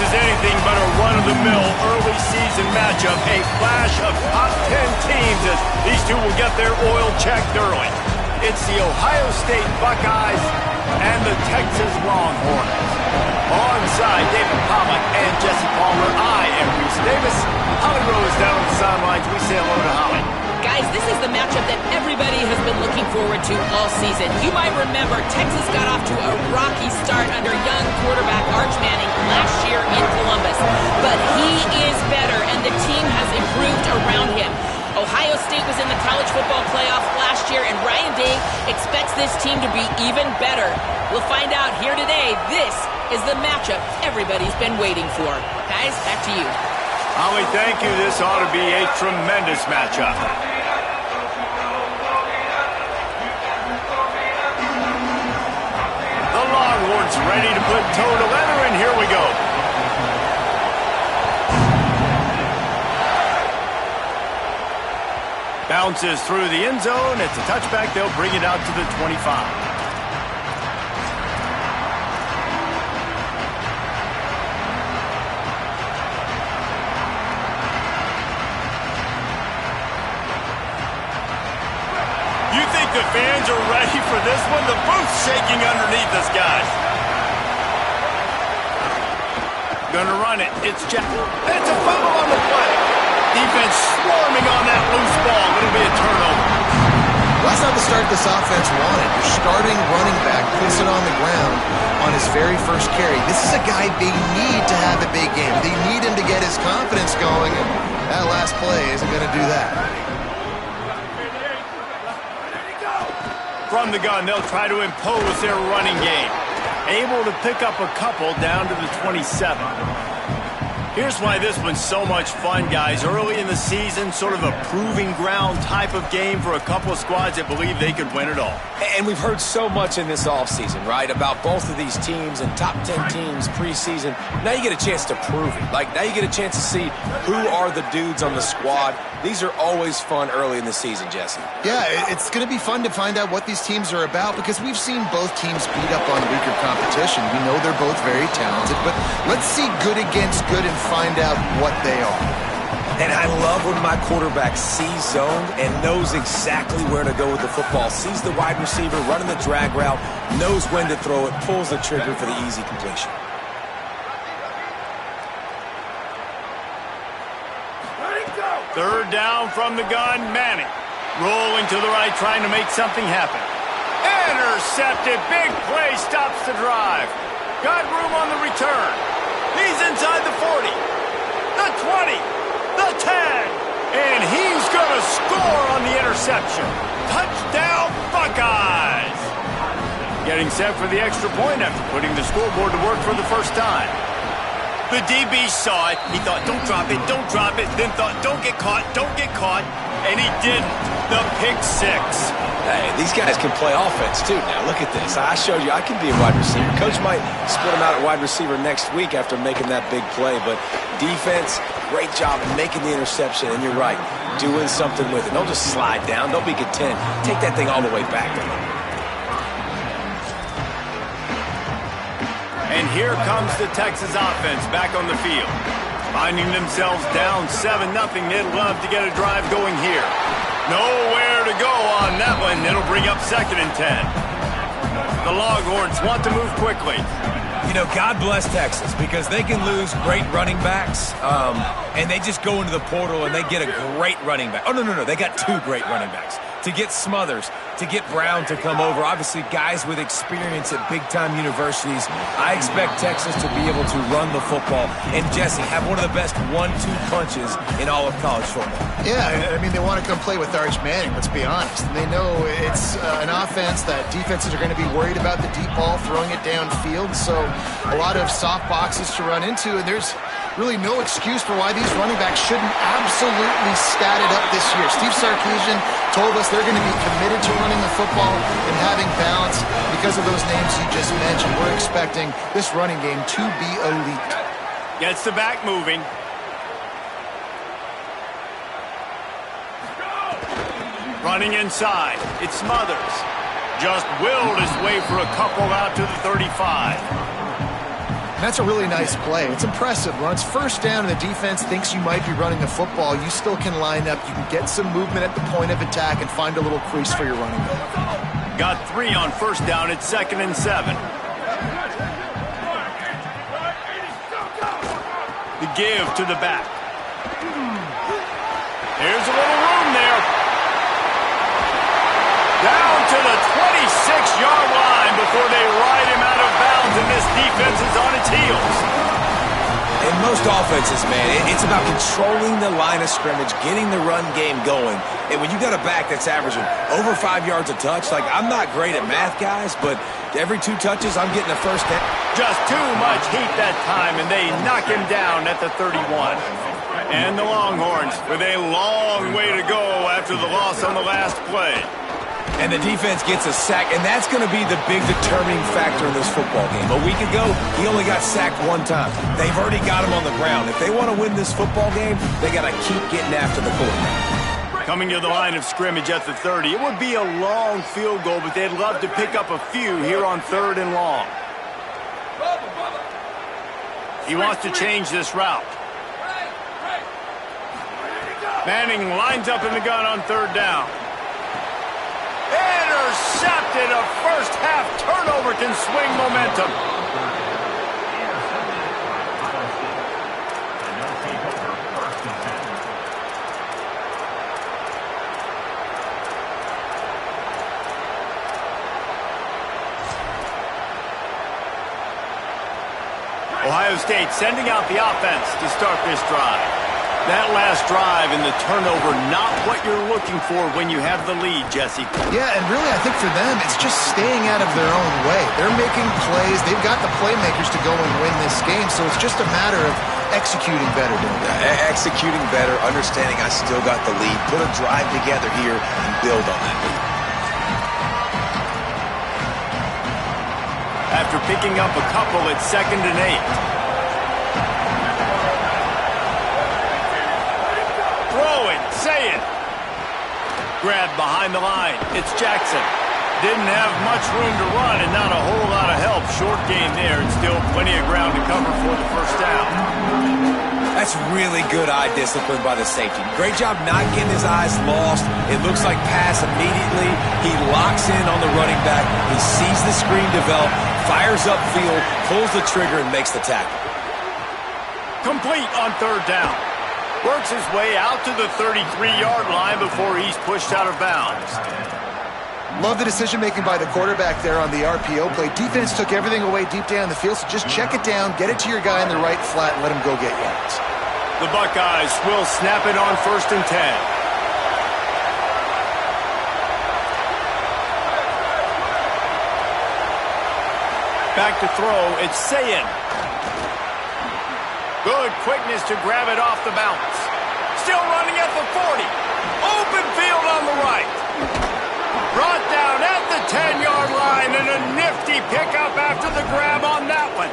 is anything but a run-of-the-mill early season matchup. A flash of top 10 teams as these two will get their oil checked early. It's the Ohio State Buckeyes and the Texas Longhorns. Alongside David Pollack and Jesse Palmer, I am Reese Davis. Holly Rose down on the sidelines. We say hello to Holly. Guys, this is the matchup that everybody has been looking forward to all season. You might remember Texas got off to a rocky start under young quarterback Arch Manning last year in Columbus. But he is better, and the team has improved around him. Ohio State was in the college football playoff last year, and Ryan Day expects this team to be even better. We'll find out here today. This is the matchup everybody's been waiting for. Guys, back to you. Holly, thank you. This ought to be a tremendous matchup. The Longhorns ready to put toe to leather, and here we go. Bounces through the end zone. It's a touchback. They'll bring it out to the 25. The fans are ready for this one. The booth's shaking underneath us, guys. Gonna run it. It's Jack. It's a fumble on the play. Defense swarming on that loose ball. It'll be a turnover. That's not the start this offense wanted. Your starting running back puts it on the ground on his very first carry. This is a guy they need to have a big game. They need him to get his confidence going, and that last play isn't going to do that. From the gun, they'll try to impose their running game. Able to pick up a couple down to the 27. Here's why this one's so much fun, guys. Early in the season, sort of a proving ground type of game for a couple of squads that believe they could win it all. And we've heard so much in this offseason, right, about both of these teams and top 10 teams preseason. Now you get a chance to prove it. Like, now you get a chance to see who are the dudes on the squad. These are always fun early in the season, Jesse. Yeah, it's going to be fun to find out what these teams are about because we've seen both teams beat up on weaker competition. We know they're both very talented, but let's see good against good and find out what they are. And I love when my quarterback sees zoned and knows exactly where to go with the football. Sees the wide receiver running the drag route, knows when to throw it, pulls the trigger for the easy completion. Third down from the gun, Manning. Rolling to the right, trying to make something happen. Intercepted, big play, stops the drive. Got room on the return. He's inside the 40, the 20, the 10, and he's going to score on the interception. Touchdown, Buckeyes! Getting set for the extra point after putting the scoreboard to work for the first time. The DB saw it. He thought, don't drop it, don't drop it. Then thought, don't get caught, and he didn't. The pick six. Hey, these guys can play offense, too. Now, look at this. I showed you I can be a wide receiver. Coach might split him out at wide receiver next week after making that big play. But defense, great job in making the interception. And you're right, doing something with it. Don't just slide down. Don't be content. Take that thing all the way back. And here comes the Texas offense back on the field. Finding themselves down 7-0, they'd love to get a drive going here. Nowhere to go on that one. It'll bring up 2nd and 10. The Longhorns want to move quickly. You know, God bless Texas because they can lose great running backs, and they just go into the portal and they get a great running back. Oh, no. They got 2 great running backs. To get Smothers, to get Brown to come over, obviously guys with experience at big-time universities. I expect Texas to be able to run the football and, Jesse, have one of the best 1-2 punches in all of college football. Yeah, I mean, they want to come play with Arch Manning, let's be honest. And they know it's an offense that defenses are going to be worried about the deep ball, throwing it downfield. So a lot of soft boxes to run into, and there's really no excuse for why these running backs shouldn't absolutely stat it up this year. Steve Sarkisian told us they're going to be committed to running the football and having balance because of those names you just mentioned. We're expecting this running game to be elite. Gets the back moving. Running inside. It's Smothers. Just willed his way for a couple out to the 35. And that's a really nice play. It's impressive. When it's first down and the defense thinks you might be running the football, you still can line up. You can get some movement at the point of attack and find a little crease for your running back. Got 3 on first down. It's 2nd and 7. The give to the back. Here's a little room there. Down to the 26-yard line before they ride him out of bounds, and this defense is on its heels. In most offenses, man, it's about controlling the line of scrimmage, getting the run game going. And when you got a back that's averaging over 5 yards a touch, like, I'm not great at math, guys, but every 2 touches, I'm getting a first down. Just too much heat that time, and they knock him down at the 31. And the Longhorns with a long way to go after the loss on the last play. And the defense gets a sack, and that's going to be the big determining factor in this football game. A week ago, he only got sacked 1 time. They've already got him on the ground. If they want to win this football game, they got to keep getting after the quarterback. Coming to the line of scrimmage at the 30. It would be a long field goal, but they'd love to pick up a few here on 3rd and long. He wants to change this route. Manning lines up in the gun on 3rd down. Intercepted. A first-half turnover can swing momentum. Ohio State sending out the offense to start this drive. That last drive and the turnover, not what you're looking for when you have the lead, Jesse. Yeah, and really I think for them, it's just staying out of their own way. They're making plays. They've got the playmakers to go and win this game, so it's just a matter of executing better. Executing better, understanding I still got the lead. Put a drive together here and build on that lead. After picking up a couple, it's 2nd and 8. Say it. Grabbed behind the line. It's Jackson. Didn't have much room to run and not a whole lot of help. Short game there and still plenty of ground to cover for the first down. That's really good eye discipline by the safety. Great job not getting his eyes lost. It looks like pass immediately. He locks in on the running back. He sees the screen develop, fires upfield, pulls the trigger, and makes the tackle. Complete on 3rd down. Works his way out to the 33-yard line before he's pushed out of bounds. Love the decision-making by the quarterback there on the RPO play. Defense took everything away deep down the field, so just check it down, get it to your guy in the right flat, and let him go get yards. The Buckeyes will snap it on 1st and 10. Back to throw, it's Sayin. Good quickness to grab it off the bounce. Still running at the 40. Open field on the right. Brought down at the 10-yard line, and a nifty pickup after the grab on that one.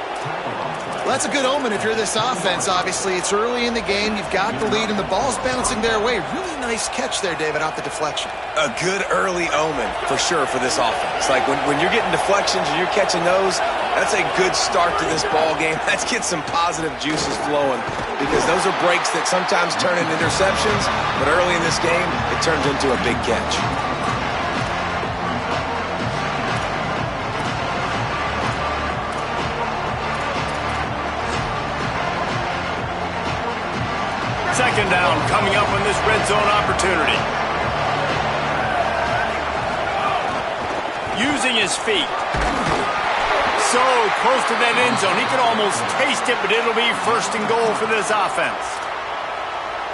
Well, that's a good omen if you're this offense, obviously. It's early in the game. You've got the lead, and the ball's bouncing their way. Really nice catch there, David, off the deflection. A good early omen, for sure, for this offense. Like, when you're getting deflections and you're catching those, that's a good start to this ball game. Let's get some positive juices flowing because those are breaks that sometimes turn into interceptions, but early in this game, it turns into a big catch. Second down coming up on this red zone opportunity. Using his feet. So close to that end zone. He could almost taste it, but it'll be 1st and goal for this offense.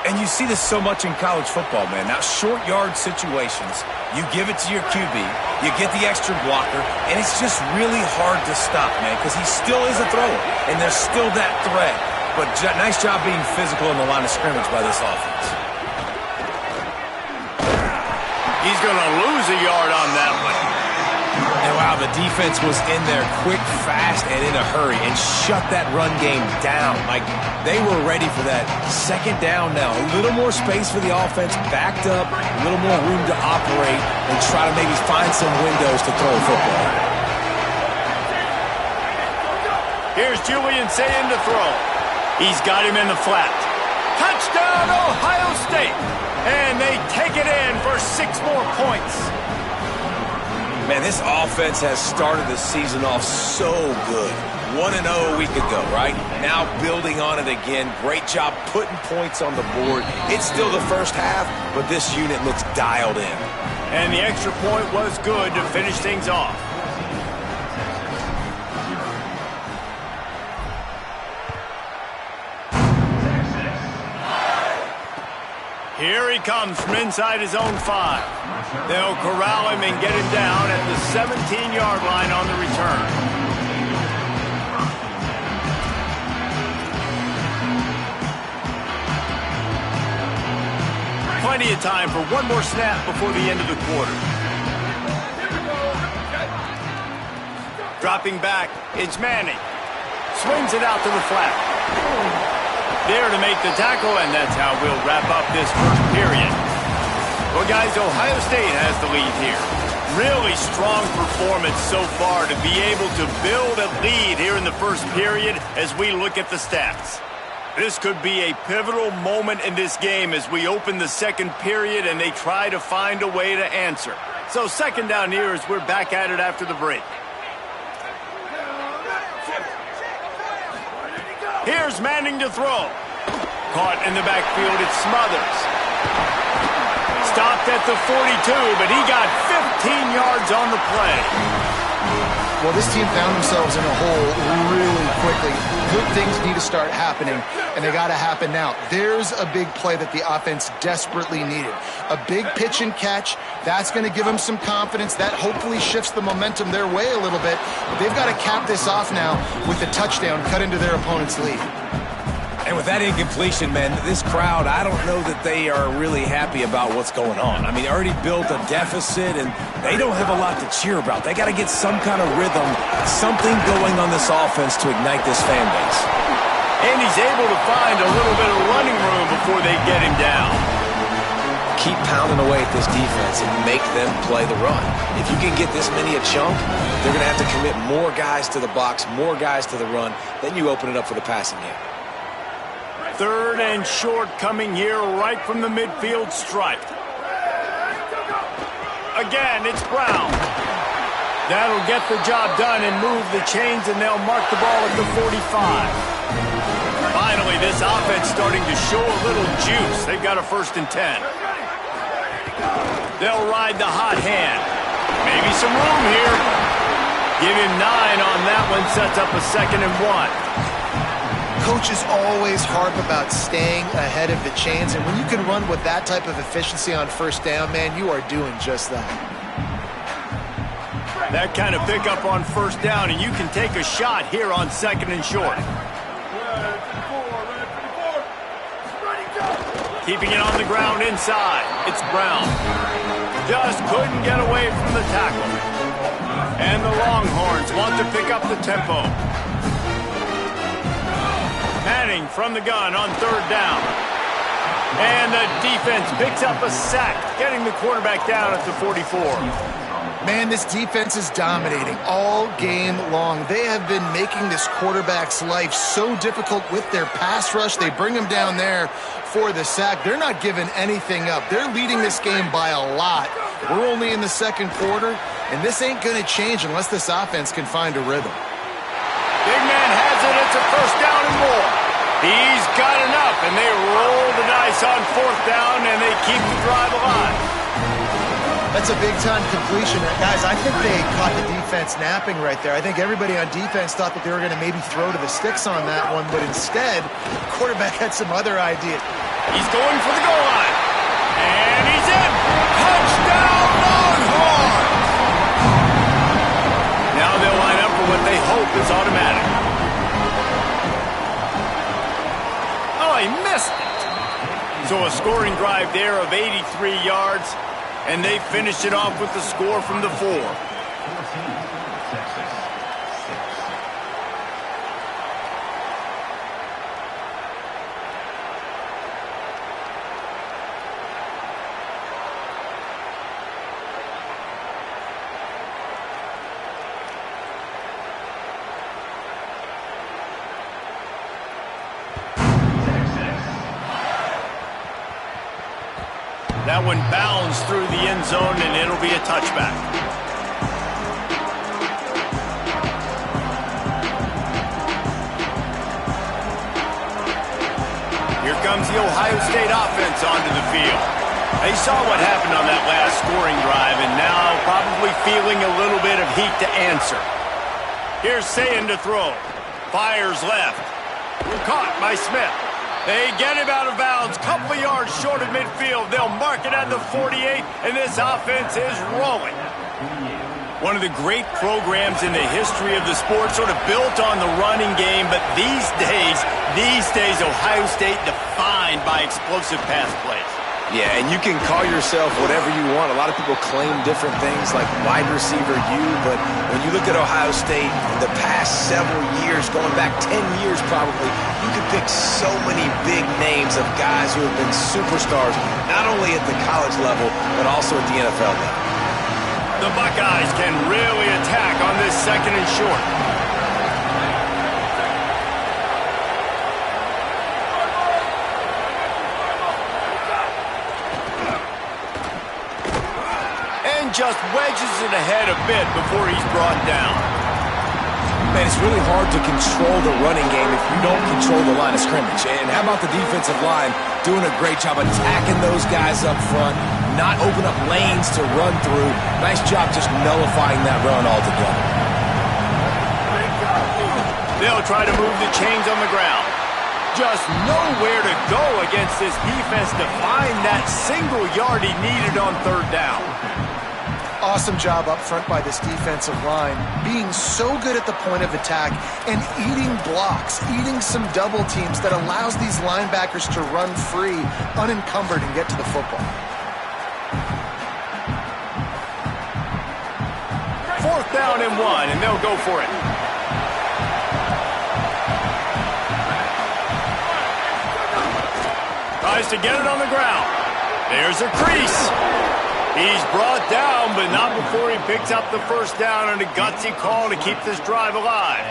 And you see this so much in college football, man. Now, short yard situations, you give it to your QB, you get the extra blocker, and it's just really hard to stop, man, because he still is a thrower, and there's still that threat. But nice job being physical in the line of scrimmage by this offense. He's going to lose a yard on that one. And wow, the defense was in there quick, fast, and in a hurry and shut that run game down. Like, they were ready for that. 2nd down now. A little more space for the offense, backed up, a little more room to operate and try to maybe find some windows to throw a football. Here's Julian saying to throw. He's got him in the flat. Touchdown, Ohio State. And they take it in for 6 more points. Man, this offense has started the season off so good. 1-0 a week ago, right? Now building on it again. Great job putting points on the board. It's still the first half, but this unit looks dialed in. And the extra point was good to finish things off. Here he comes from inside his own 5. They'll corral him and get him down at the 17-yard line on the return. Plenty of time for one more snap before the end of the quarter. Dropping back, it's Manning. Swings it out to the flat. There to make the tackle, and that's how we'll wrap up this first period. Well, guys, Ohio State has the lead here. Really strong performance so far to be able to build a lead here in the first period as we look at the stats. This could be a pivotal moment in this game as we open the second period and they try to find a way to answer. So second down here as we're back at it after the break. Here's Manning to throw. Caught in the backfield, it's Smothers. Stopped at the 42, but he got 15 yards on the play. Well, this team found themselves in a hole really quickly. Good things need to start happening, and they got to happen now. There's a big play that the offense desperately needed. A big pitch and catch. That's going to give them some confidence. That hopefully shifts the momentum their way a little bit. But they've got to cap this off now with the touchdown cut into their opponent's lead. And with that incompletion, man, this crowd, I don't know that they are really happy about what's going on. I mean, they already built a deficit, and they don't have a lot to cheer about. They got to get some kind of rhythm, something going on this offense to ignite this fan base. And he's able to find a little bit of running room before they get him down. Keep pounding away at this defense and make them play the run. If you can get this many a chunk, they're going to have to commit more guys to the box, more guys to the run. Then you open it up for the passing game. Third and short coming here right from the midfield stripe. Again, it's Brown. That'll get the job done and move the chains, and they'll mark the ball at the 45. Finally, this offense starting to show a little juice. They've got a 1st and 10. They'll ride the hot hand. Maybe some room here. Give him 9 on that one, sets up a 2nd and 1. Coaches always harp about staying ahead of the chains, and when you can run with that type of efficiency on 1st down, man, you are doing just that. That kind of pickup on 1st down, and you can take a shot here on 2nd and short. Keeping it on the ground inside, it's Brown. Just couldn't get away from the tackle. And the Longhorns want to pick up the tempo. Manning from the gun on 3rd down. And the defense picks up a sack, getting the quarterback down at the 44. Man, this defense is dominating all game long. They have been making this quarterback's life so difficult with their pass rush. They bring him down there for the sack. They're not giving anything up. They're leading this game by a lot. We're only in the 2nd quarter, and this ain't going to change unless this offense can find a rhythm. Big man has it. It's a 1st down and more. He's got enough, and they roll the dice on 4th down, and they keep the drive alive. That's a big-time completion. Guys, I think they caught the defense napping right there. I think everybody on defense thought that they were going to maybe throw to the sticks on that one, but instead, the quarterback had some other ideas. He's going for the goal line. And he's in. Touchdown, Longhorns! Now they'll line up for what they hope is automatic. Oh, he missed it. So a scoring drive there of 83 yards, and they finished it off with the score from the 4. That one bounds through the end zone, and it'll be a touchback. Here comes the Ohio State offense onto the field. They saw what happened on that last scoring drive, and now probably feeling a little bit of heat to answer. Here's Sayin to throw. Fires left. Caught by Smith. They get him out of bounds. Couple of yards short of midfield. They'll mark it at the 48, and this offense is rolling. One of the great programs in the history of the sport, sort of built on the running game, but these days, Ohio State defined by explosive pass plays. Yeah, and you can call yourself whatever you want. A lot of people claim different things like wide receiver U, but when you look at Ohio State in the past several years, going back 10 years probably, you could pick so many big names of guys who have been superstars, not only at the college level, but also at the NFL level. The Buckeyes can really attack on this second and short. Just wedges it ahead a bit before he's brought down. Man, it's really hard to control the running game if you don't control the line of scrimmage. And how about the defensive line doing a great job attacking those guys up front, not open up lanes to run through. Nice job just nullifying that run altogether. They'll try to move the chains on the ground. Just nowhere to go against this defense to find that single yard he needed on third down. Awesome job up front by this defensive line, being so good at the point of attack and eating blocks, eating some double teams that allows these linebackers to run free, unencumbered, and get to the football. Fourth down and 1, and they'll go for it. Tries to get it on the ground. There's a crease. He's brought down, but not before he picks up the first down and a gutsy call to keep this drive alive.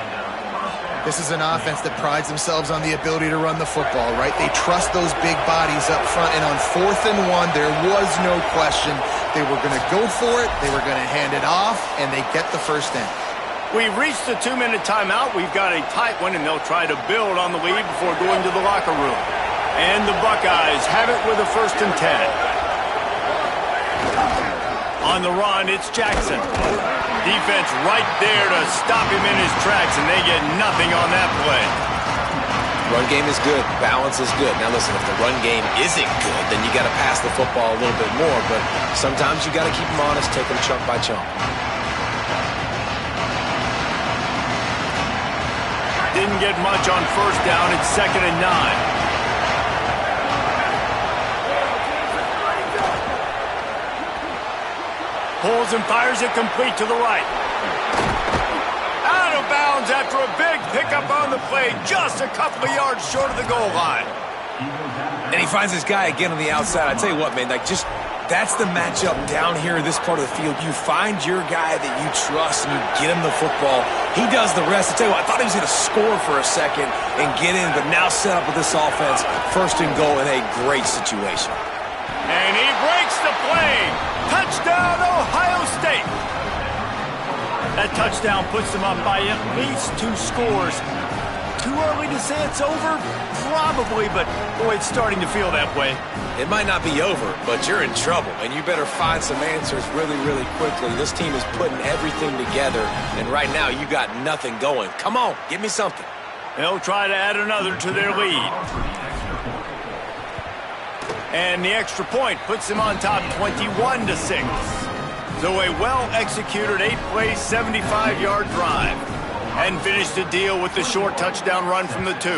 This is an offense that prides themselves on the ability to run the football, right? They trust those big bodies up front, and on 4th and 1, there was no question. They were going to go for it, they were going to hand it off, and they get the first down. We've reached the 2-minute timeout. We've got a tight one, and they'll try to build on the lead before going to the locker room. And the Buckeyes have it with a 1st and 10. On the run, it's Jackson. Defense right there to stop him in his tracks, and they get nothing on that play. Run game is good. Balance is good. Now listen, if the run game isn't good, then you got to pass the football a little bit more, but sometimes you got to keep them honest, take them chunk by chunk. Didn't get much on first down. It's 2nd and 9. Pulls and fires it complete to the right. Out of bounds after a big pickup on the play, just a couple of yards short of the goal line. And he finds this guy again on the outside. I tell you what, man, that's the matchup down here in this part of the field. You find your guy that you trust and you get him the football. He does the rest. I tell you what, I thought he was going to score for a second and get in, but now set up with this offense, 1st and goal in a great situation. And he breaks the play. Touchdown, Ohio State. That touchdown puts them up by at least 2 scores. Too early to say it's over? Probably, but boy, it's starting to feel that way. It might not be over, but you're in trouble, and you better find some answers really, really quickly. This team is putting everything together, and right now you got nothing going. Come on, give me something. They'll try to add another to their lead. And the extra point puts them on top 21-6. So a well-executed 8-play, 75-yard drive. And finished the deal with the short touchdown run from the 2.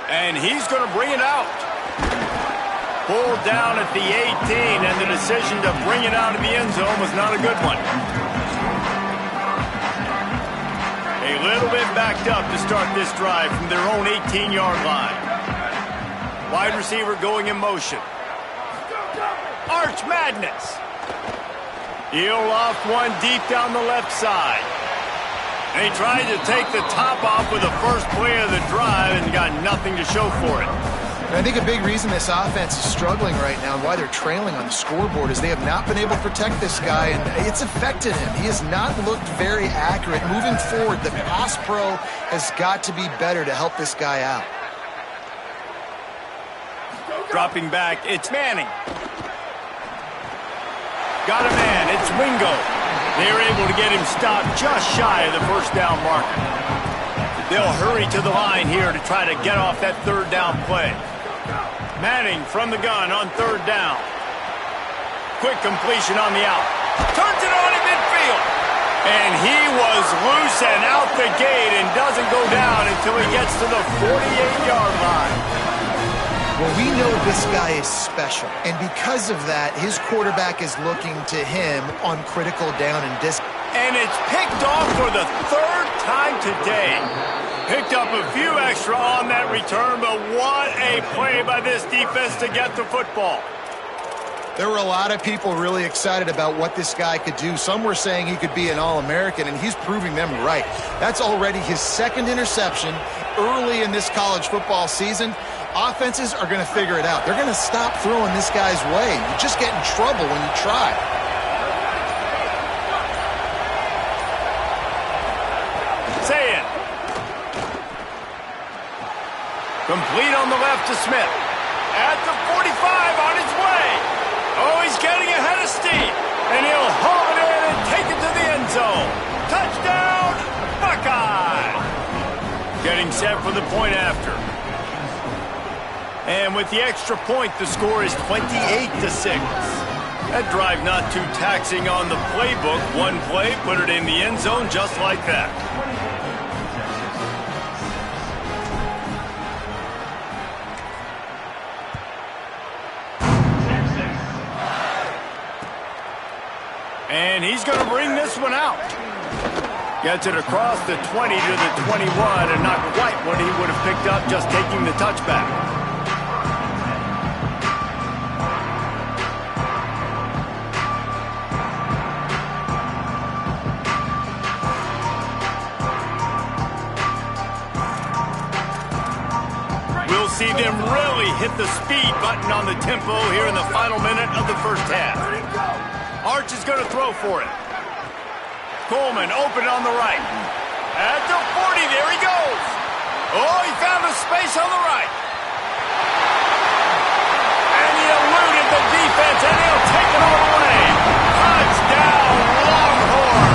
And he's going to bring it out. Pulled down at the 18, and the decision to bring it out of the end zone was not a good one. A little bit backed up to start this drive from their own 18-yard line. Wide receiver going in motion. Arch Madness. He'll loft one deep down the left side. And he tried to take the top off with the first play of the drive and got nothing to show for it. And I think a big reason this offense is struggling right now and why they're trailing on the scoreboard is they have not been able to protect this guy, and it's affected him. He has not looked very accurate. Moving forward, the pass pro has got to be better to help this guy out. Dropping back, it's Manning. Got a man, it's Wingo. They were able to get him stopped just shy of the first down marker. They'll hurry to the line here to try to get off that third down play. Manning from the gun on third down. Quick completion on the out. Turns it on in midfield. And he was loose and out the gate and doesn't go down until he gets to the 48-yard line. Well, we know this guy is special, and because of that, his quarterback is looking to him on critical down and distance. And it's picked off for the third time today. Picked up a few extra on that return, but what a play by this defense to get the football. There were a lot of people really excited about what this guy could do. Some were saying he could be an All-American, and he's proving them right. That's already his second interception early in this college football season. Offenses are going to figure it out. They're going to stop throwing this guy's way. You just get in trouble when you try. Say it. Complete on the left to Smith. At the 45 on his way. Oh, he's getting ahead of steam. And he'll haul it in and take it to the end zone. Touchdown, Buckeye. Getting set for the point after. And with the extra point, the score is 28-6. That drive not too taxing on the playbook. One play, put it in the end zone just like that. And he's going to bring this one out. Gets it across the 20 to the 21, and not quite what he would have picked up just taking the touchback. We'll see them really hit the speed button on the tempo here in the final minute of the first half. Arch is going to throw for it. Coleman open on the right. At the 40, there he goes. Oh, he found a space on the right. And he eluded the defense, and he'll take it all away. Touchdown, Longhorn.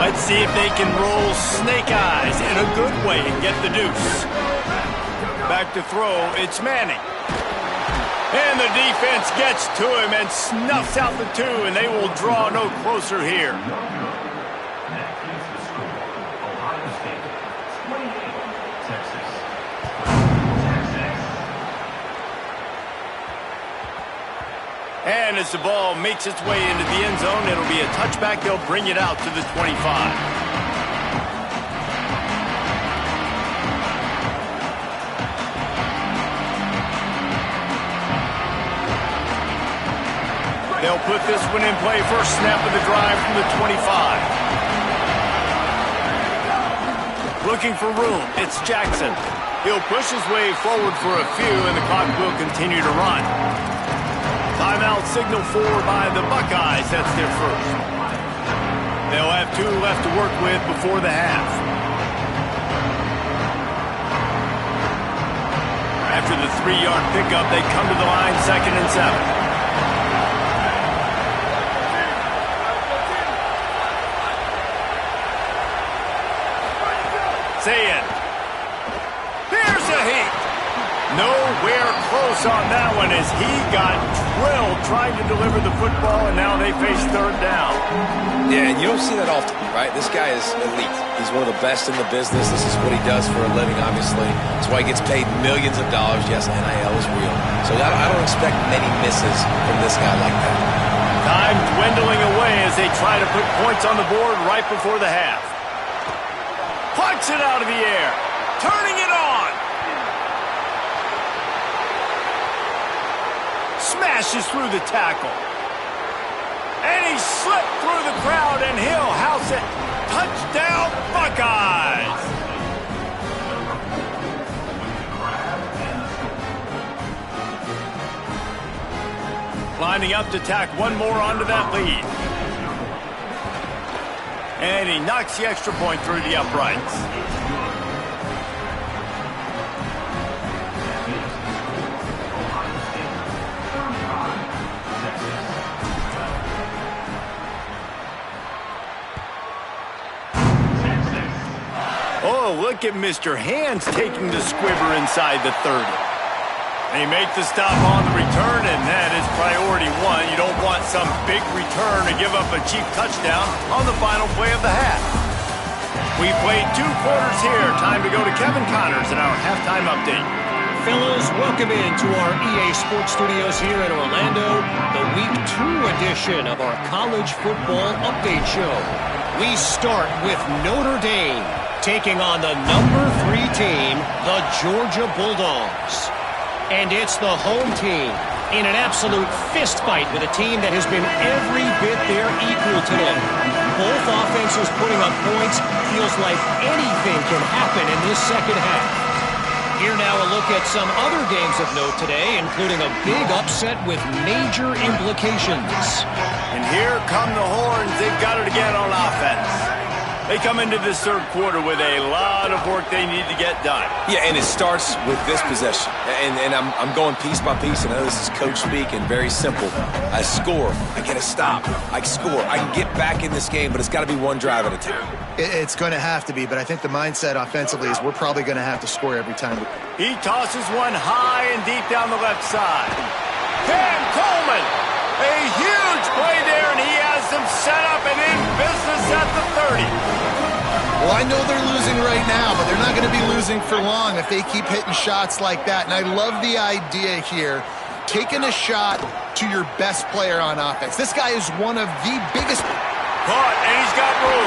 Let's see if they can roll snake eyes in a good way and get the deuce. Back to throw, it's Manning. And the defense gets to him and snuffs out the two, and they will draw no closer here. And as the ball makes its way into the end zone, it'll be a touchback. They'll bring it out to the 25. They'll put this one in play. First snap of the drive from the 25. Looking for room. It's Jackson. He'll push his way forward for a few, and the clock will continue to run. Timeout signal forward by the Buckeyes. That's their first. They'll have 2 left to work with before the half. After the 3-yard pickup, they come to the line, 2nd and 7. Saying, here's a heat. Nowhere close on that one as he got drilled trying to deliver the football, and now they face third down. Yeah, and you don't see that often, right? This guy is elite. He's one of the best in the business. This is what he does for a living, obviously. That's why he gets paid millions of dollars. Yes, NIL is real. So I don't expect many misses from this guy like that. Time dwindling away as they try to put points on the board right before the half. Plucks it out of the air. Turning it on. smashes through the tackle. And he slipped through the crowd, and he'll house it. Touchdown, Buckeyes! Lining up to tack one more onto that lead. And he knocks the extra point through the uprights. Oh, look at Mr. Hands taking the squibber inside the 30. They make the stop on the return, and that is priority one. You don't want some big return to give up a cheap touchdown on the final play of the half. We played 2 quarters here. Time to go to Kevin Connors in our halftime update. Fellas, welcome into our EA Sports Studios here in Orlando, the Week 2 edition of our college football update show. We start with Notre Dame taking on the number 3 team, the Georgia Bulldogs. And it's the home team in an absolute fist fight with a team that has been every bit their equal today. Both offenses putting up points. Feels like anything can happen in this second half. Here now a look at some other games of note today, including a big upset with major implications. And here come the Horns. They've got it again on offense. They come into this third quarter with a lot of work they need to get done. Yeah, and it starts with this possession. And I'm going piece by piece. And I know this is coach speak and very simple. I score. I get a stop. I score. I can get back in this game, but it's got to be one drive at a time. It's going to have to be, but I think the mindset offensively is we're probably going to have to score every time. He tosses one high and deep down the left side. Cam Coleman, a huge play there, and he has them set up and in business at the 30. Well, I know they're losing right now, but they're not going to be losing for long if they keep hitting shots like that. And I love the idea here, taking a shot to your best player on offense. This guy is one of the biggest. Caught, and he's got room.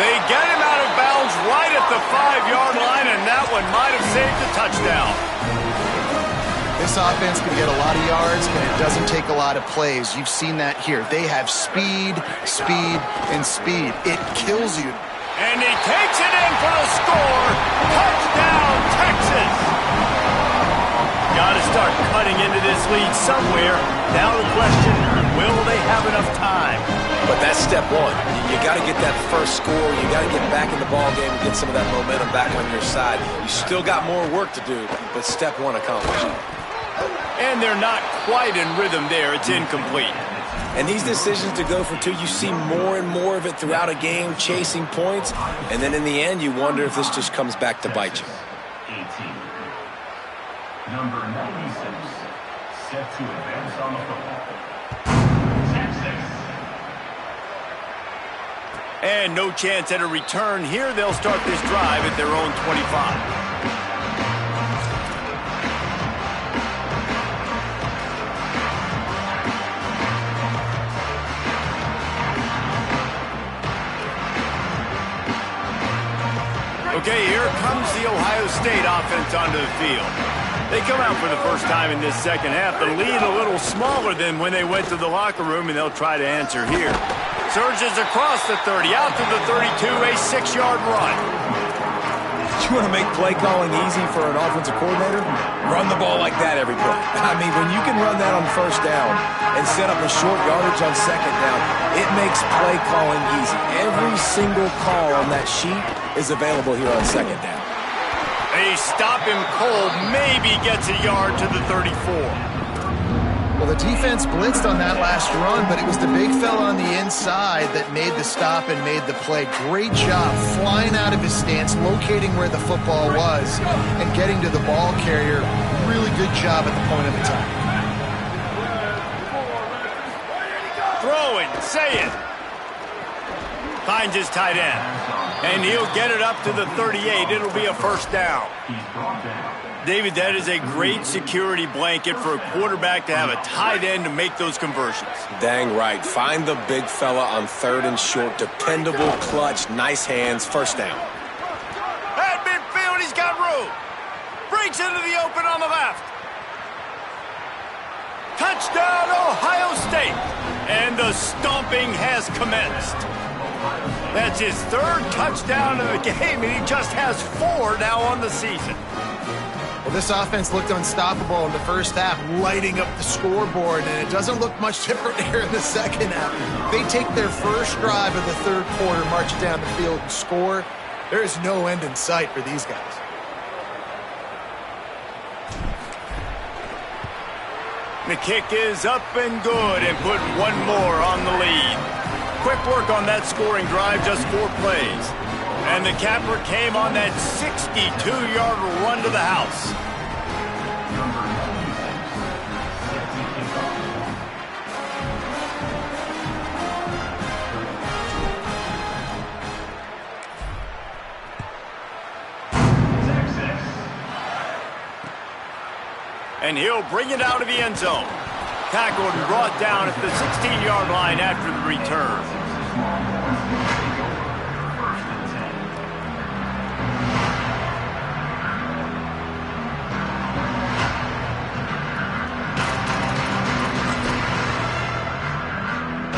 They get him out of bounds right at the 5-yard line, and that one might have saved a touchdown. This offense can get a lot of yards, but it doesn't take a lot of plays. You've seen that here. They have speed, speed, and speed. It kills you. And he takes it in for the score. Touchdown, Texas! Got to start cutting into this lead somewhere. Now the question, will they have enough time? But that's step one. You got to get that first score. You got to get back in the ball game and get some of that momentum back on your side. You still got more work to do, but step one accomplished. And they're not quite in rhythm there. It's incomplete. And these decisions to go for 2, you see more and more of it throughout a game, chasing points. And then in the end, you wonder if this just comes back to bite you. 18. Number 96, set to advance on the football. Texas. And no chance at a return here. They'll start this drive at their own 25. Okay, here comes the Ohio State offense onto the field. They come out for the first time in this second half. The lead a little smaller than when they went to the locker room, and they'll try to answer here. Surges across the 30, out to the 32, a 6-yard run. You want to make play calling easy for an offensive coordinator? Run the ball like that every play. I mean, when you can run that on first down and set up a short yardage on second down, it makes play calling easy. Every single call on that sheet is available here on second down. They stop him cold, maybe gets a yard to the 34. Well, the defense blitzed on that last run, but it was the big fella on the inside that made the stop and made the play. Great job flying out of his stance, locating where the football was, and getting to the ball carrier. Really good job at the point of attack. Throwing, say it. Finds his tight end. And he'll get it up to the 38. It'll be a first down. David, that is a great security blanket for a quarterback to have a tight end to make those conversions. Dang right. Find the big fella on 3rd and short. Dependable, clutch, nice hands. First down. At midfield, he's got room. Breaks into the open on the left. Touchdown, Ohio State! And the stomping has commenced. That's his third touchdown of the game, and he just has 4 now on the season. Well, this offense looked unstoppable in the first half, lighting up the scoreboard, and it doesn't look much different here in the second half. They take their first drive of the third quarter, march down the field, and score. There is no end in sight for these guys. The kick is up and good, and put one more on the lead. Quick work on that scoring drive, just 4 plays. And the capper came on that 62-yard run to the house. And he'll bring it out of the end zone. Tackled and brought down at the 16-yard line after the return.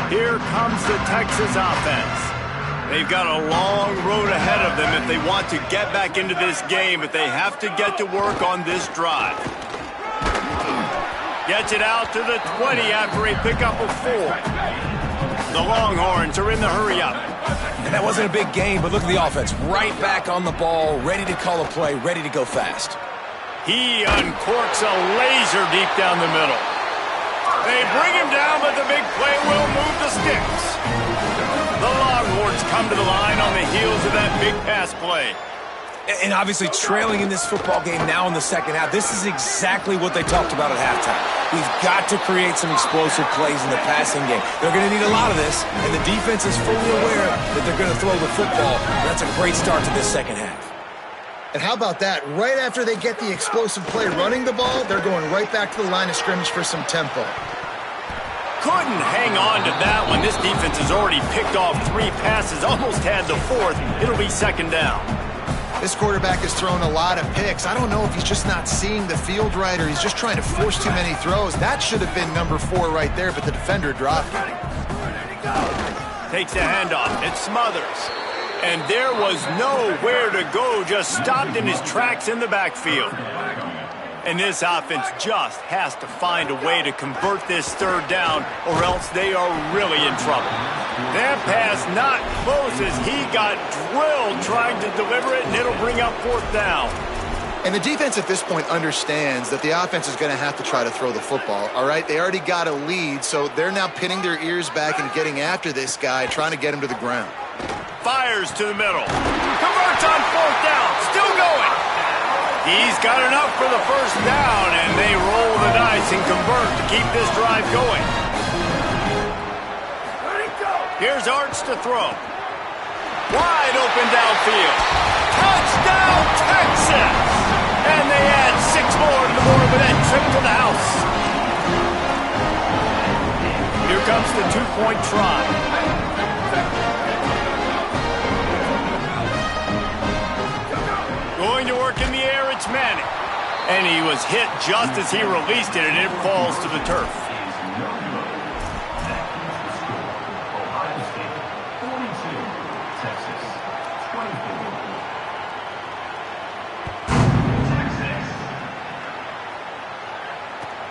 Here comes the Texas offense. They've got a long road ahead of them if they want to get back into this game, but they have to get to work on this drive. Gets it out to the 20 after a pickup of 4. The Longhorns are in the hurry-up. And that wasn't a big game, but look at the offense. Right back on the ball, ready to call a play, ready to go fast. He uncorks a laser deep down the middle. They bring him down, but the big play will move the sticks. The Longhorns come to the line on the heels of that big pass play. And obviously trailing in this football game now in the second half, this is exactly what they talked about at halftime. We've got to create some explosive plays in the passing game. They're going to need a lot of this, and the defense is fully aware that they're going to throw the football. That's a great start to this second half. And how about that? Right after they get the explosive play running the ball, they're going right back to the line of scrimmage for some tempo. Couldn't hang on to that one. This defense has already picked off 3 passes, almost had the 4th. It'll be second down. This quarterback has thrown a lot of picks. I don't know if he's just not seeing the field right or he's just trying to force too many throws. That should have been number 4 right there, but the defender dropped it. Takes the handoff. It Smothers. And there was nowhere to go, just stopped in his tracks in the backfield. And this offense just has to find a way to convert this third down, or else they are really in trouble. That pass not close as he got drilled trying to deliver it, and it'll bring up 4th down. And the defense at this point understands that the offense is going to have to try to throw the football, all right? They already got a lead, so they're now pinning their ears back and getting after this guy, trying to get him to the ground. Fires to the middle. Converts on 4th down. Still going. He's got enough for the first down, and they roll the dice and convert to keep this drive going. Here's Arch to throw. Wide open downfield. Touchdown, Texas! And they add 6 more to the board with that trip to the house. Here comes the 2-point try. Going to work in the air, it's Manning. And he was hit just as he released it, and it falls to the turf.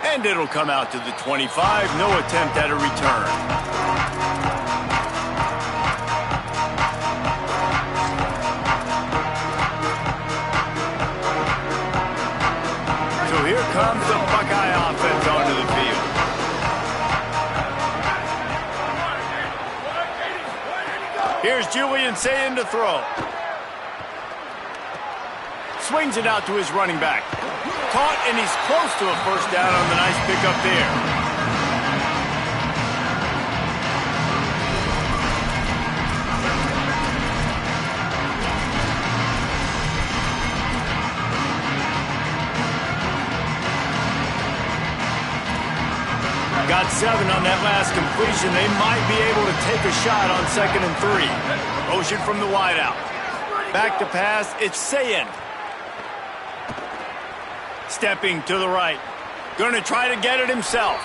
And it'll come out to the 25. No attempt at a return. So here comes the Buckeye offense onto the field. Here's Julian Sayin to throw. Swings it out to his running back. Caught, and he's close to a first down on the nice pickup there. Got 7 on that last completion. They might be able to take a shot on 2nd and 3. Motion from the wideout. Back to pass, it's Sayin. Stepping to the right. Going to try to get it himself.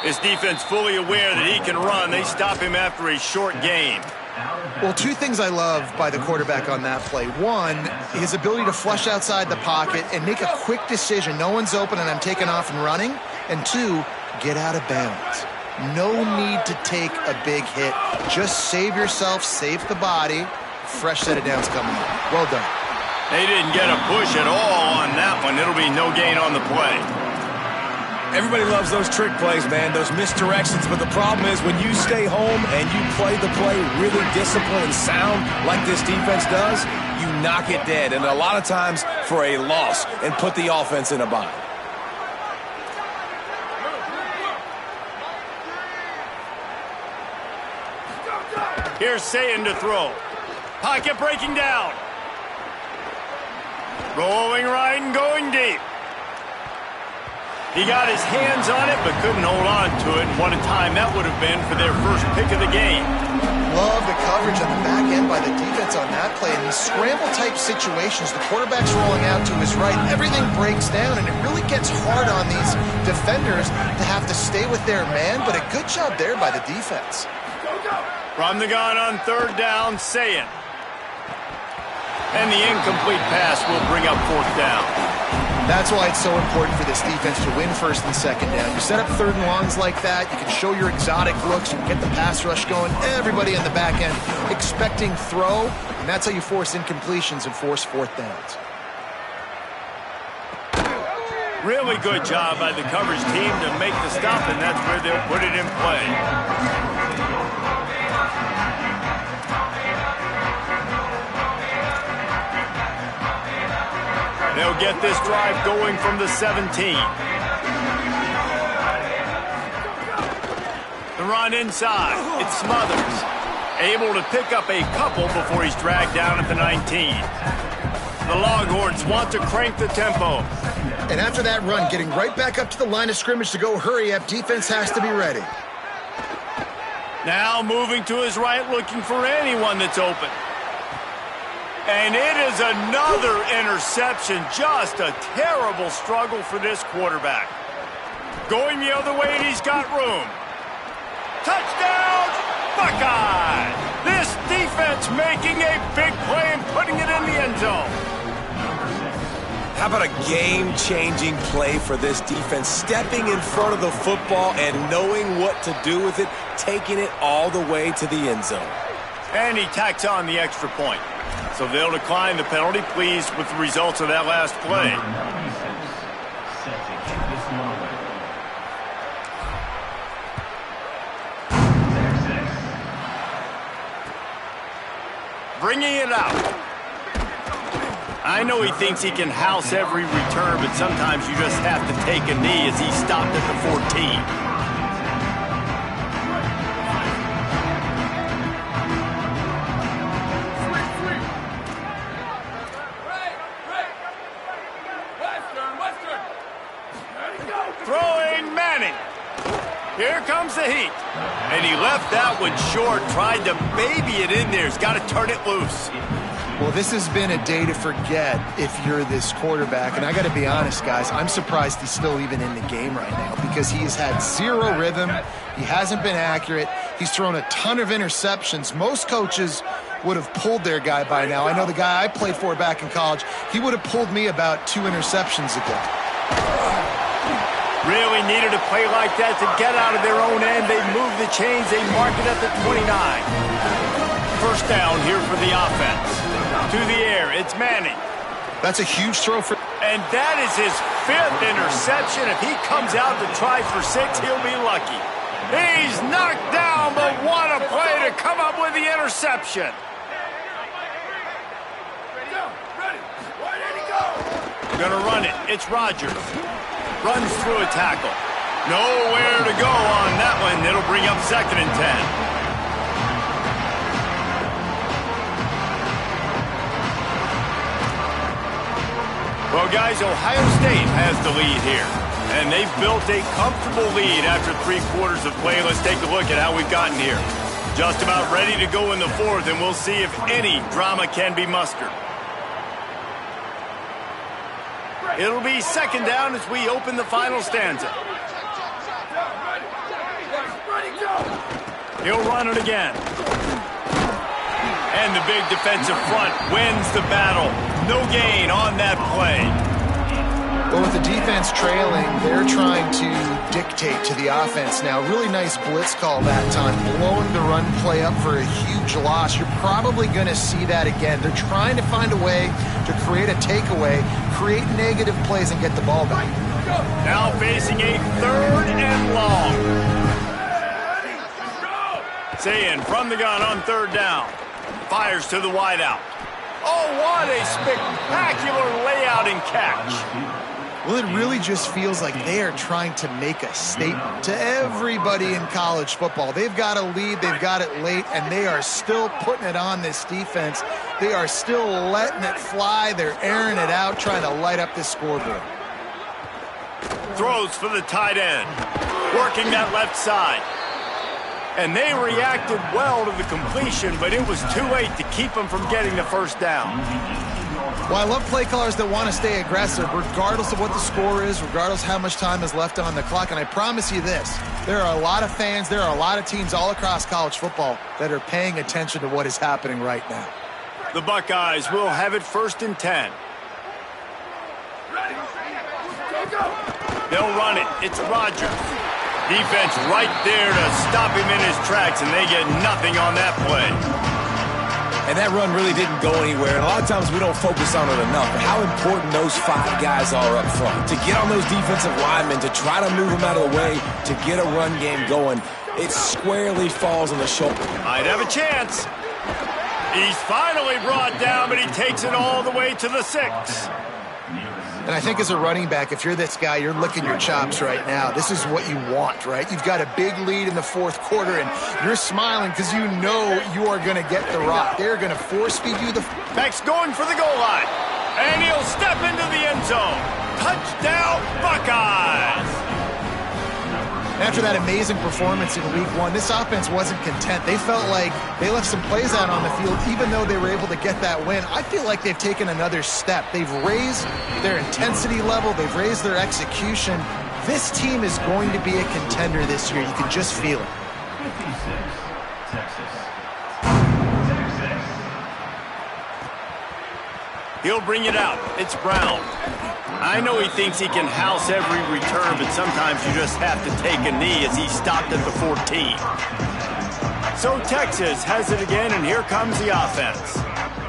This defense fully aware that he can run. They stop him after a short gain. Well, two things I love by the quarterback on that play. One, his ability to flush outside the pocket and make a quick decision. No one's open and I'm taking off and running. And two, get out of bounds. No need to take a big hit. Just save yourself, save the body. Fresh set of downs coming up. Well done. They didn't get a push at all on that one. It'll be no gain on the play. Everybody loves those trick plays, man, those misdirections, but the problem is when you stay home and you play the play really disciplined and sound like this defense does, you knock it dead, and a lot of times for a loss, and put the offense in a bind. Here's Sayin to throw. Pocket breaking down. Rolling right and going deep. He got his hands on it, but couldn't hold on to it. What a time that would have been for their first pick of the game. Love the coverage on the back end by the defense on that play. In these scramble-type situations, the quarterback's rolling out to his right. Everything breaks down, and it really gets hard on these defenders to have to stay with their man, but a good job there by the defense. From the gun on third down, Sayin. And the incomplete pass will bring up fourth down. That's why it's so important for this defense to win first and second down. You set up third and longs like that, you can show your exotic looks, you can get the pass rush going, everybody on the back end expecting throw, and that's how you force incompletions and force fourth downs. Really good job by the coverage team to make the stop, and that's where they'll put it in play. They'll get this drive going from the 17. The run inside. It's Smothers. Able to pick up a couple before he's dragged down at the 19. The Longhorns want to crank the tempo. And after that run, getting right back up to the line of scrimmage to go hurry up, defense has to be ready. Now moving to his right, looking for anyone that's open. And it is another interception. Just a terrible struggle for this quarterback. Going the other way, and he's got room. Touchdown, Buckeye! This defense making a big play and putting it in the end zone. How about a game-changing play for this defense? Stepping in front of the football and knowing what to do with it, taking it all the way to the end zone. And he tacks on the extra point. So they'll decline the penalty, pleased with the results of that last play. Set to kick this one away. Bringing it out. I know he thinks he can house every return, but sometimes you just have to take a knee as he stopped at the 14. Throwing Manning. Here comes the heat. And he left that one short, tried to baby it in there. He's got to turn it loose. Well, this has been a day to forget if you're this quarterback. And I got to be honest, guys, I'm surprised he's still even in the game right now because he has had zero rhythm. He hasn't been accurate. He's thrown a ton of interceptions. Most coaches would have pulled their guy by now. I know the guy I played for back in college, he would have pulled me about 2 interceptions ago. Really needed a play like that to get out of their own end. They move the chains. They mark it at the 29. First down here for the offense. To the air, it's Manning. That's a huge throw for... And that is his 5th interception. If he comes out to try for 6, he'll be lucky. He's knocked down, but what a play to come up with the interception. Gonna run it. It's Rodgers. Runs through a tackle. Nowhere to go on that one. It'll bring up 2nd and 10. Well, guys, Ohio State has the lead here. And they've built a comfortable lead after 3 quarters of play. Let's take a look at how we've gotten here. Just about ready to go in the 4th, and we'll see if any drama can be mustered. It'll be 2nd down as we open the final stanza. He'll run it again. And the big defensive front wins the battle. No gain on that play. Well, with the defense trailing, they're trying to dictate to the offense now. Really nice blitz call that time, blowing the run play up for a huge loss. You're probably going to see that again. They're trying to find a way to create a takeaway, create negative plays, and get the ball back. Now facing a 3rd and long. Sayin from the gun on 3rd down. Fires to the wideout. Oh, what a spectacular layout and catch. Well, it really just feels like they are trying to make a statement to everybody in college football. They've got a lead, they've got it late, and they are still putting it on this defense. They are still letting it fly. They're airing it out, trying to light up this scoreboard. Throws for the tight end. Working that left side. And they reacted well to the completion, but it was too late to keep them from getting the first down. Well, I love play callers that want to stay aggressive, regardless of what the score is, regardless how much time is left on the clock. And I promise you this, there are a lot of fans, there are a lot of teams all across college football that are paying attention to what is happening right now. The Buckeyes will have it 1st and 10. They'll run it. It's Rodgers. Defense right there to stop him in his tracks, and they get nothing on that play. And that run really didn't go anywhere. And a lot of times we don't focus on it enough. But how important those 5 guys are up front. To get on those defensive linemen, to try to move them out of the way, to get a run game going, it squarely falls on the shoulder. Might have a chance. He's finally brought down, but he takes it all the way to the 6. And I think as a running back, if you're this guy, you're licking your chops right now. This is what you want, right? You've got a big lead in the 4th quarter, and you're smiling because you know you are going to get the rock. They're going to force feed you the... Beck's going for the goal line, and he'll step into the end zone. Touchdown, Buckeyes! After that amazing performance in Week 1, this offense wasn't content. They felt like they left some plays out on the field, even though they were able to get that win. I feel like they've taken another step. They've raised their intensity level. They've raised their execution. This team is going to be a contender this year. You can just feel it. 56, Texas. He'll bring it out. It's Brown. I know he thinks he can house every return, but sometimes you just have to take a knee as he stopped at the 14. So Texas has it again, and here comes the offense.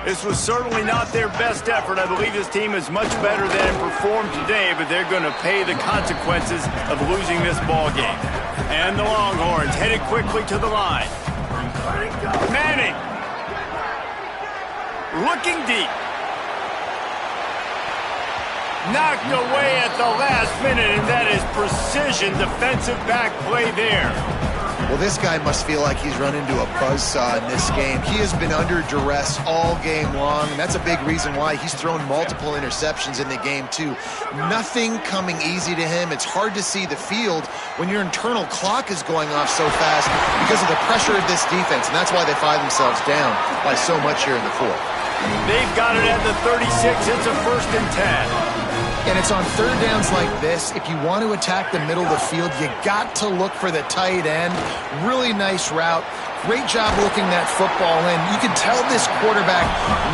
This was certainly not their best effort. I believe this team is much better than performed today, but they're going to pay the consequences of losing this ball game. And the Longhorns headed quickly to the line. Manning. Looking deep. Knocked away at the last minute, and that is precision defensive back play there. Well, this guy must feel like he's run into a buzzsaw in this game. He has been under duress all game long, and that's a big reason why he's thrown multiple interceptions in the game, too. Nothing coming easy to him. It's hard to see the field when your internal clock is going off so fast because of the pressure of this defense, and that's why they find themselves down by so much here in the 4th. They've got it at the 36. It's a 1st and 10. And it's on 3rd downs like this. If you want to attack the middle of the field, you got to look for the tight end. Really nice route. Great job looking that football in. You can tell this quarterback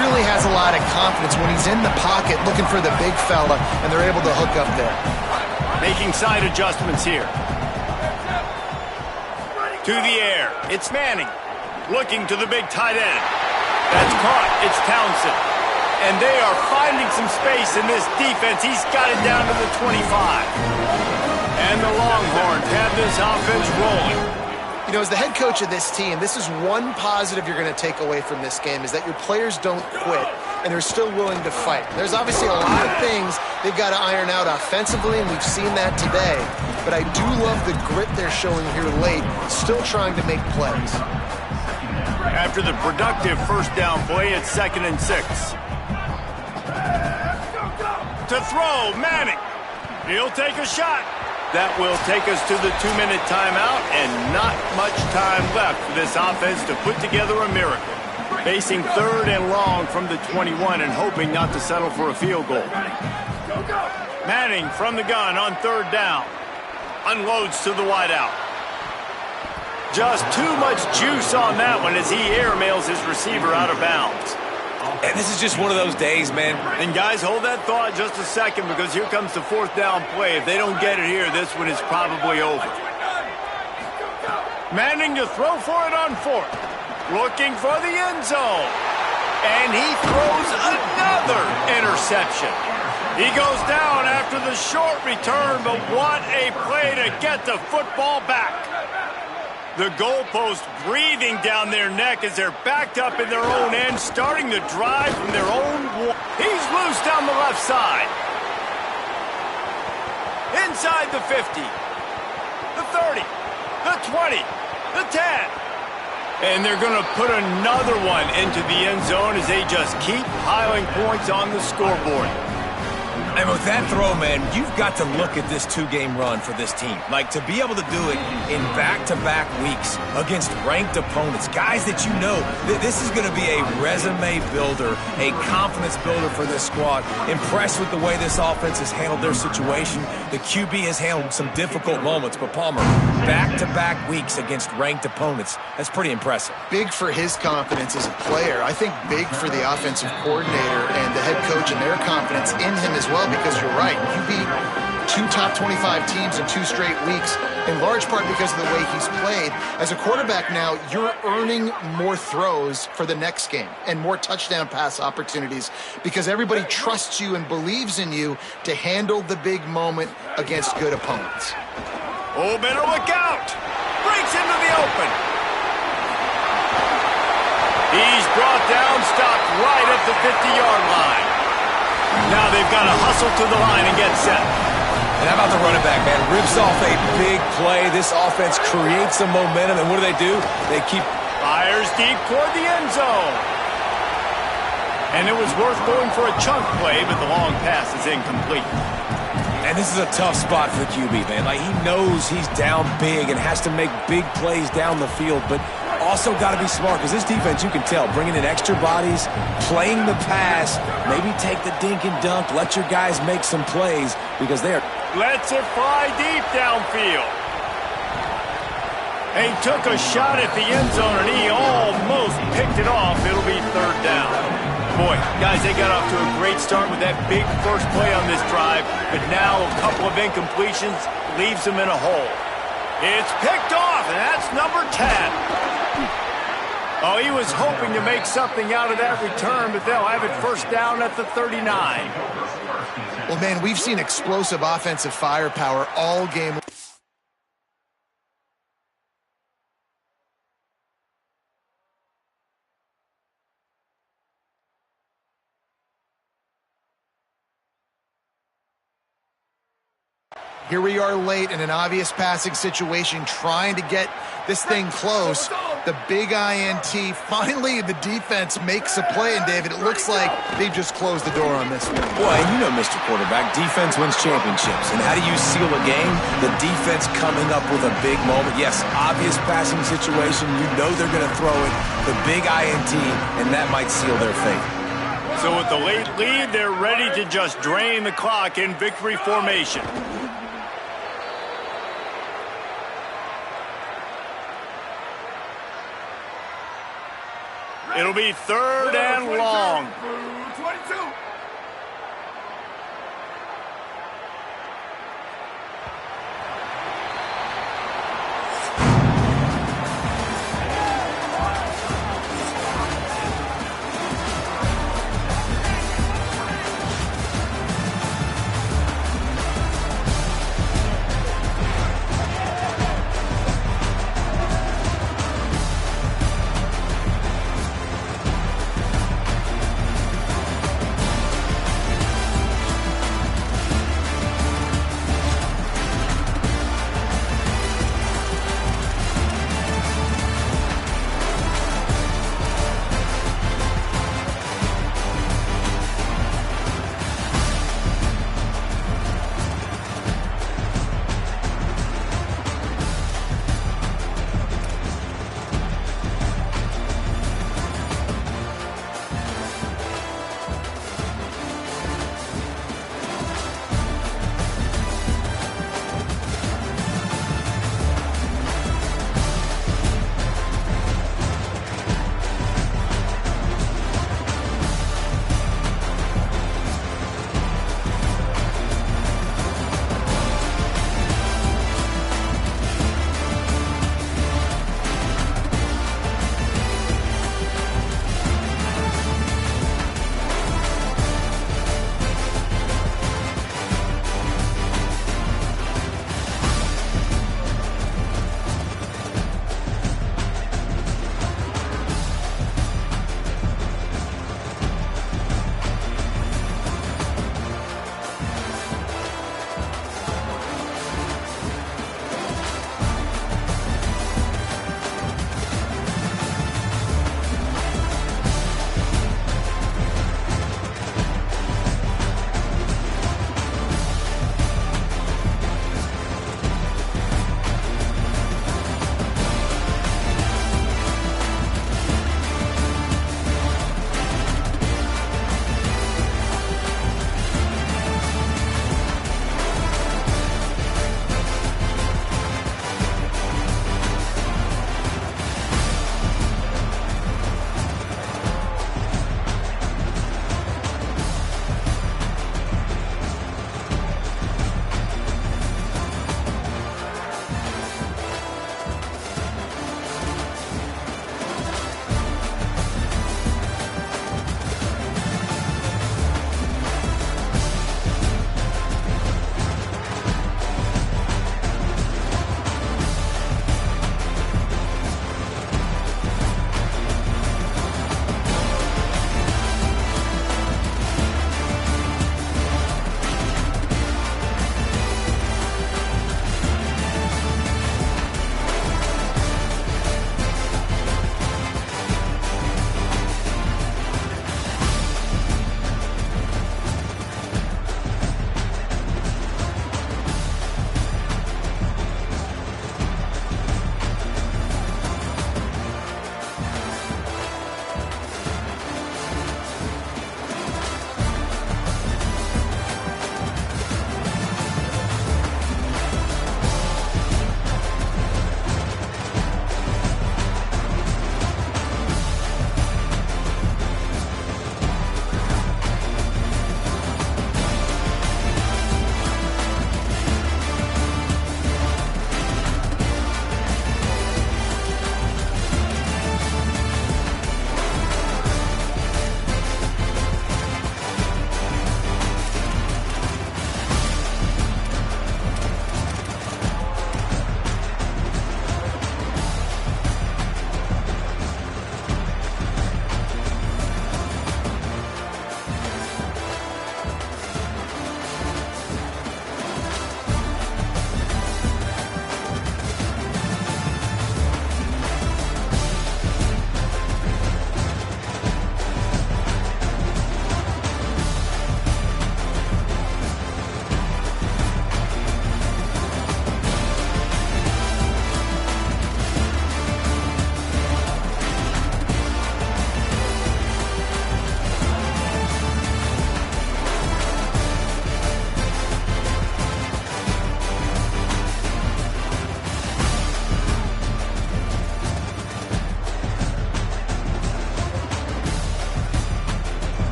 really has a lot of confidence when he's in the pocket looking for the big fella, and they're able to hook up there. Making side adjustments here. To the air. It's Manning. Looking to the big tight end. That's caught. It's Townsend. And they are finding some space in this defense. He's got it down to the 25. And the Longhorns have this offense rolling. You know, as the head coach of this team, this is one positive you're going to take away from this game, is that your players don't quit, and they're still willing to fight. There's obviously a lot of things they've got to iron out offensively, and we've seen that today. But I do love the grit they're showing here late, still trying to make plays. After the productive 1st down play, it's 2nd and 6. To throw, Manning. He'll take a shot. That will take us to the 2-minute timeout, and not much time left for this offense to put together a miracle. Facing 3rd and long from the 21 and hoping not to settle for a field goal. Manning from the gun on 3rd down. Unloads to the wideout. Just too much juice on that one as he airmails his receiver out of bounds. And this is just one of those days, man. And guys, hold that thought just a second because here comes the fourth down play. If they don't get it here, this one is probably over. Manning to throw for it on fourth. Looking for the end zone. And he throws another interception. He goes down after the short return, but what a play to get the football back. The goalpost breathing down their neck as they're backed up in their own end, starting to drive from their own wall. He's loose down the left side. Inside the 50, the 30, the 20, the 10. And they're going to put another one into the end zone as they just keep piling points on the scoreboard. And with that throw, man, you've got to look at this two-game run for this team. Like, to be able to do it in back-to-back weeks against ranked opponents, guys that you know, this is going to be a resume builder, a confidence builder for this squad. Impressed with the way this offense has handled their situation. The QB has handled some difficult moments, but Palmer, back-to-back weeks against ranked opponents, that's pretty impressive. Big for his confidence as a player. I think big for the offensive coordinator and the head coach and their confidence in him as well. Because you're right, you beat 2 top 25 teams in 2 straight weeks, in large part because of the way he's played. As a quarterback now, you're earning more throws for the next game and more touchdown pass opportunities because everybody trusts you and believes in you to handle the big moment against good opponents. Oh, better look out! Breaks into the open. He's brought down, stopped right at the 50-yard line. Now they've got to hustle to the line and get set. And how about the running back, man? Rips off a big play. This offense creates some momentum, and what do? They keep... Fires deep toward the end zone. And it was worth going for a chunk play, but the long pass is incomplete. And this is a tough spot for the QB, man. Like, he knows he's down big and has to make big plays down the field, but also got to be smart because this defense, you can tell, bringing in extra bodies, playing the pass, maybe take the dink and dunk, let your guys make some plays because they're... Lets it fly deep downfield. And he took a shot at the end zone, and he almost picked it off. It'll be third down. Boy, guys, they got off to a great start with that big first play on this drive, but now a couple of incompletions leaves them in a hole. It's picked off, and that's number 10. Oh, he was hoping to make something out of that return, but they'll have it first down at the 39. Well, man, we've seen explosive offensive firepower all game. Here we are late in an obvious passing situation, trying to get this thing close. The big INT. Finally, the defense makes a play, and David, it looks like they've just closed the door on this one. Well, and you know, Mr. Quarterback, defense wins championships. And how do you seal a game? The defense coming up with a big moment. Yes, obvious passing situation. You know they're going to throw it. The big INT, and that might seal their fate. So with the late lead, they're ready to just drain the clock in victory formation. It'll be third and long.